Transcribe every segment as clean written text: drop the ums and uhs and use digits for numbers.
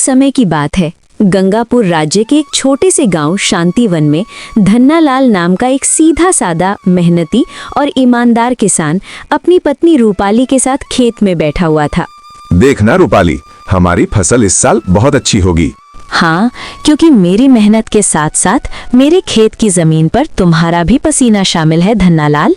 समय की बात है। गंगापुर राज्य के एक छोटे से गांव शांतिवन में धन्नालाल नाम का एक सीधा सादा, मेहनती और ईमानदार किसान अपनी पत्नी रूपाली के साथ खेत में बैठा हुआ था। देखना रूपाली, हमारी फसल इस साल बहुत अच्छी होगी। हाँ, क्योंकि मेरी मेहनत के साथ साथ मेरे खेत की जमीन पर तुम्हारा भी पसीना शामिल है धन्नालाल।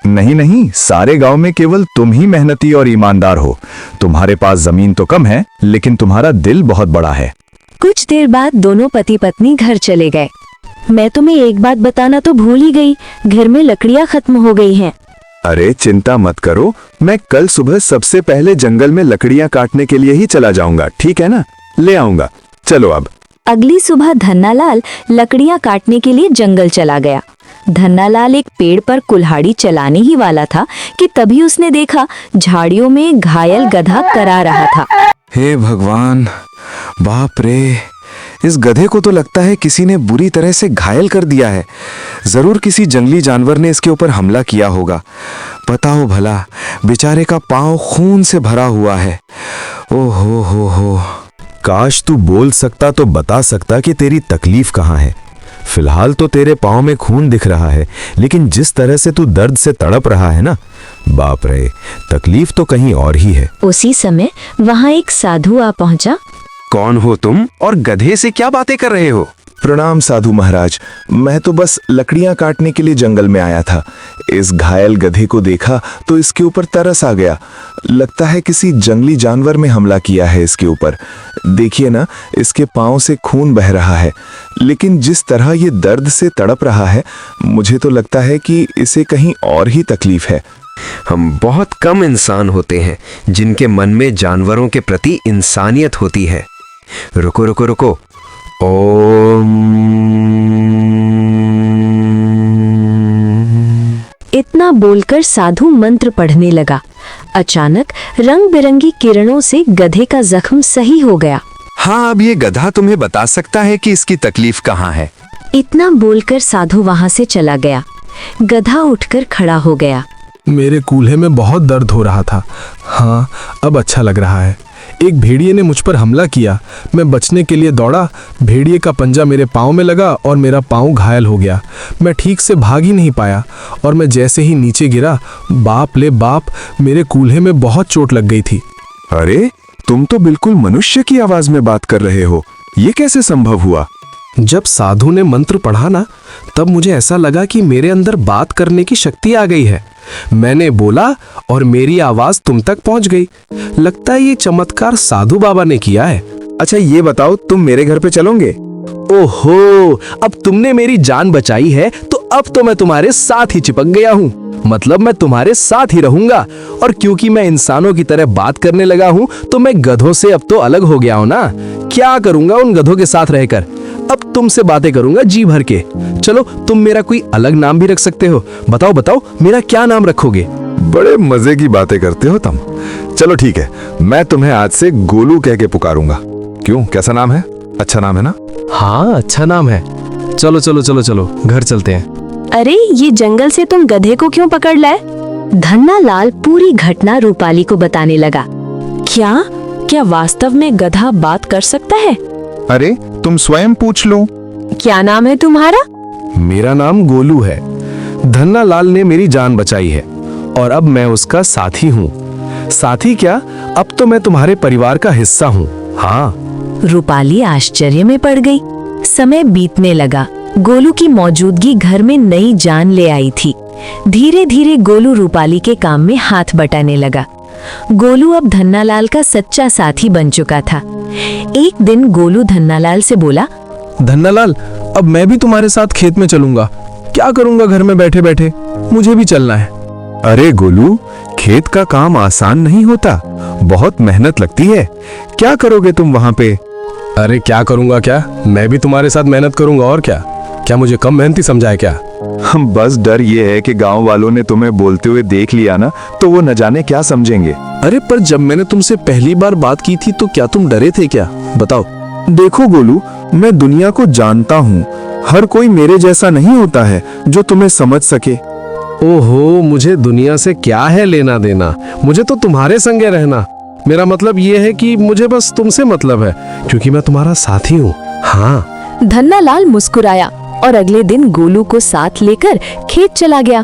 नहीं नहीं, सारे गांव में केवल तुम ही मेहनती और ईमानदार हो। तुम्हारे पास जमीन तो कम है, लेकिन तुम्हारा दिल बहुत बड़ा है। कुछ देर बाद दोनों पति पत्नी घर चले गए। मैं तुम्हें एक बात बताना तो भूल ही गई, घर में लकड़ियाँ खत्म हो गई हैं। अरे चिंता मत करो, मैं कल सुबह सबसे पहले जंगल में लकड़ियाँ काटने के लिए ही चला जाऊंगा, ठीक है ना? ले आऊंगा, चलो अब। अगली सुबह धन्नालाल लकड़ियाँ काटने के लिए जंगल चला गया। धन्नालाल एक पेड़ पर कुल्हाड़ी चलाने ही वाला था कि तभी उसने देखा झाड़ियों में एक घायल गधा करा रहा था। हे भगवान, बाप रे, इस गधे को तो लगता है किसी ने बुरी तरह से घायल कर दिया है। जरूर किसी जंगली जानवर ने इसके ऊपर हमला किया होगा। पता हो भला, बेचारे का पांव खून से भरा हुआ है। ओहो हो। काश तू बोल सकता तो बता सकता कि तेरी तकलीफ कहाँ है। फिलहाल तो तेरे पांव में खून दिख रहा है, लेकिन जिस तरह से तू दर्द से तड़प रहा है ना, बाप रे, तकलीफ तो कहीं और ही है। उसी समय वहाँ एक साधु आ पहुंचा। कौन हो तुम और गधे से क्या बातें कर रहे हो? प्रणाम साधु महाराज, मैं तो बस लकड़ियां काटने के लिए जंगल में आया था। इस घायल गधे को देखा तो इसके ऊपर तरस आ गया। लगता है किसी जंगली जानवर में हमला किया है इसके ऊपर। देखिए ना, इसके पांव से खून बह रहा है, लेकिन जिस तरह ये दर्द से तड़प रहा है, मुझे तो लगता है कि इसे कहीं और ही तकलीफ है। हम बहुत कम इंसान होते हैं जिनके मन में जानवरों के प्रति इंसानियत होती है। रुको रुको रुको, ओम। इतना बोलकर साधु मंत्र पढ़ने लगा। अचानक रंग बिरंगी किरणों से गधे का जख्म सही हो गया। हाँ, अब ये गधा तुम्हें बता सकता है कि इसकी तकलीफ कहाँ है। इतना बोलकर साधु वहां से चला गया। गधा उठकर खड़ा हो गया। मेरे कूल्हे में बहुत दर्द हो रहा था। हाँ, अब अच्छा लग रहा है। एक भेड़िए ने मुझ पर हमला किया। मैं बचने के लिए दौड़ा। भेड़िए का पंजा मेरे पाँव में लगा और मेरा पाँव घायल हो गया। मैं ठीक से भाग ही नहीं पाया और मैं जैसे ही नीचे गिरा, बाप ले बाप, मेरे कूल्हे में बहुत चोट लग गई थी। अरे, तुम तो बिल्कुल मनुष्य की आवाज में बात कर रहे हो। ये कैसे संभव हुआ? जब साधु ने मंत्र पढ़ा ना, तब मुझे ऐसा लगा कि मेरे अंदर बात करने की शक्ति आ गई है। मैंने बोला और मेरी आवाज तुम तक पहुंच गई। लगता है ये चमत्कार साधु बाबा ने किया है। अच्छा ये बताओ, तुम मेरे घर पे चलोगे? ओहो, अब तुमने मेरी जान बचाई है तो अब तो मैं तुम्हारे साथ ही चिपक गया हूँ। मतलब मैं तुम्हारे साथ ही रहूंगा। और क्योंकि मैं इंसानों की तरह बात करने लगा हूँ तो मैं गधों से अब तो अलग हो गया हूँ ना। क्या करूंगा उन गधों के साथ रहकर? अब तुमसे बातें करूंगा जी भर के। चलो, तुम मेरा कोई अलग नाम भी रख सकते हो। बताओ बताओ, मेरा क्या नाम रखोगे? बड़े मजे की बातें करते हो तुम। चलो ठीक है, मैं तुम्हें आज से गोलू कह के पुकारूंगा। क्यों, कैसा नाम है? अच्छा नाम है ना? हाँ, अच्छा नाम है। चलो चलो चलो चलो, घर चलते हैं। अरे, ये जंगल से तुम गधे को क्यों पकड़ लाए? धन्नालाल पूरी घटना रूपाली को बताने लगा। क्या वास्तव में गधा बात कर सकता है? अरे, तुम स्वयं पूछ लो। क्या नाम है तुम्हारा? मेरा नाम गोलू है। धन्नालाल ने मेरी जान बचाई है और अब मैं उसका साथी हूँ। साथी क्या, अब तो मैं तुम्हारे परिवार का हिस्सा हूँ। हाँ। रूपाली आश्चर्य में पड़ गई। समय बीतने लगा। गोलू की मौजूदगी घर में नई जान ले आई थी। धीरे धीरे गोलू रूपाली के काम में हाथ बटाने लगा। गोलू अब धन्नालाल का सच्चा साथी बन चुका था। एक दिन गोलू धन्नालाल से बोला, धन्नालाल, अब मैं भी तुम्हारे साथ खेत में चलूंगा। क्या करूंगा घर में बैठे बैठे? मुझे भी चलना है। अरे गोलू, खेत का काम आसान नहीं होता, बहुत मेहनत लगती है। क्या करोगे तुम वहाँ पे? अरे क्या करूंगा क्या, मैं भी तुम्हारे साथ मेहनत करूंगा। और क्या मुझे कम मेहनती समझा है क्या? हम बस डर ये है कि गांव वालों ने तुम्हें बोलते हुए देख लिया ना, तो वो न जाने क्या समझेंगे। अरे पर जब मैंने तुमसे पहली बार बात की थी तो क्या तुम डरे थे क्या? बताओ। देखो गोलू, मैं दुनिया को जानता हूँ। हर कोई मेरे जैसा नहीं होता है जो तुम्हें समझ सके। ओहो, मुझे दुनिया से क्या है लेना देना, मुझे तो तुम्हारे संगे रहना। मेरा मतलब ये है कि मुझे बस तुमसे मतलब है, क्योंकि मैं तुम्हारा साथी हूँ। हाँ। धन्नालाल मुस्कुराया और अगले दिन गोलू को साथ लेकर खेत चला गया।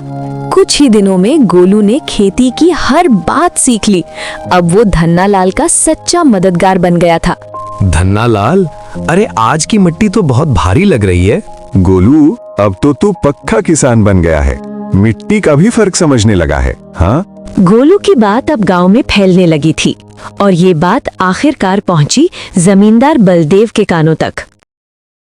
कुछ ही दिनों में गोलू ने खेती की हर बात सीख ली। अब वो धन्नालाल का सच्चा मददगार बन गया था। धन्नालाल, अरे आज की मिट्टी तो बहुत भारी लग रही है। गोलू, अब तो तू पक्का किसान बन गया है, मिट्टी का भी फर्क समझने लगा है। हाँ, गोलू की बात अब गांव में फैलने लगी थी और ये बात आखिरकार पहुंची जमींदार बलदेव के कानों तक।